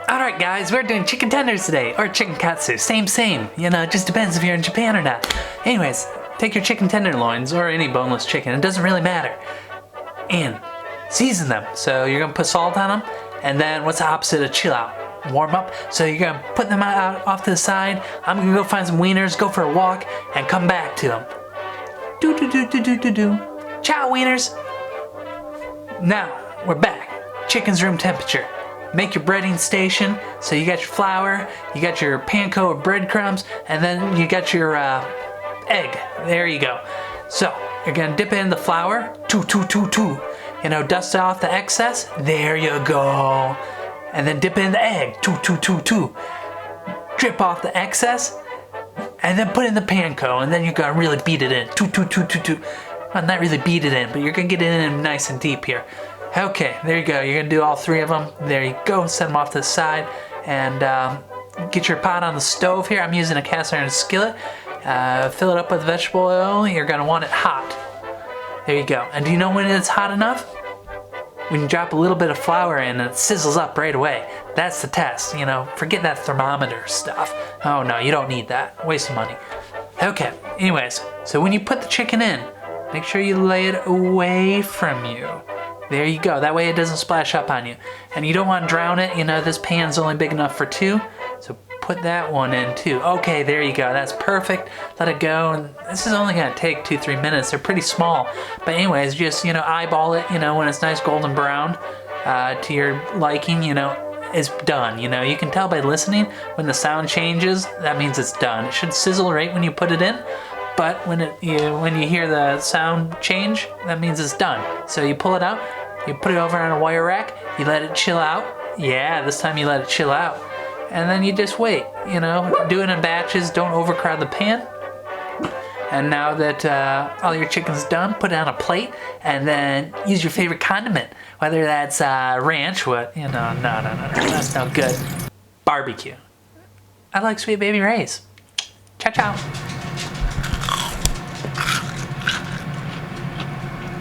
Alright guys, we're doing chicken tenders today, or chicken katsu, same, you know, it just depends if you're in Japan or not. Anyways, take your chicken tenderloins, or any boneless chicken, it doesn't really matter, and season them. So you're gonna put salt on them, and then what's the opposite of chill out? Warm up. So you're gonna put them out off to the side. I'm gonna go find some wieners, go for a walk, and come back to them. Ciao wieners! Now, we're back. Chicken's room temperature. Make your breading station. So you got your flour, you got your panko of breadcrumbs, and then you got your egg. There you go. So you're gonna dip it in the flour. You know, dust off the excess. There you go. And then dip it in the egg. Drip off the excess. And then put in the panko, and then you're gonna really beat it in. Well, not really beat it in, but you're gonna get it in nice and deep here. Okay, there you go. You're gonna do all three of them. There you go. Set them off to the side, and get your pot on the stove here. I'm using a cast iron skillet. Fill it up with vegetable oil. You're gonna want it hot. There you go. And do you know when it's hot enough? When you drop a little bit of flour in and it sizzles up right away. That's the test, you know. Forget that thermometer stuff. Oh no, you don't need that. Waste of money. Okay, anyways, so when you put the chicken in, make sure you lay it away from you. There you go, that way it doesn't splash up on you. And you don't want to drown it, you know, this pan's only big enough for two, so put that one in too. Okay, there you go, that's perfect. Let it go, and this is only gonna take 2-3 minutes. They're pretty small. But anyways, just, you know, eyeball it, you know, when it's nice golden brown to your liking, you know, it's done. You know, you can tell by listening when the sound changes, that means it's done. It should sizzle right when you put it in, but when you hear the sound change, that means it's done. So you pull it out, you put it over on a wire rack, you let it chill out. Yeah, this time you let it chill out. And then you just wait, you know, do it in batches, don't overcrowd the pan. And now that all your chicken's done, put it on a plate, and then use your favorite condiment. Whether that's ranch, no, that's no good. Barbecue. I like Sweet Baby Ray's. Ciao, ciao.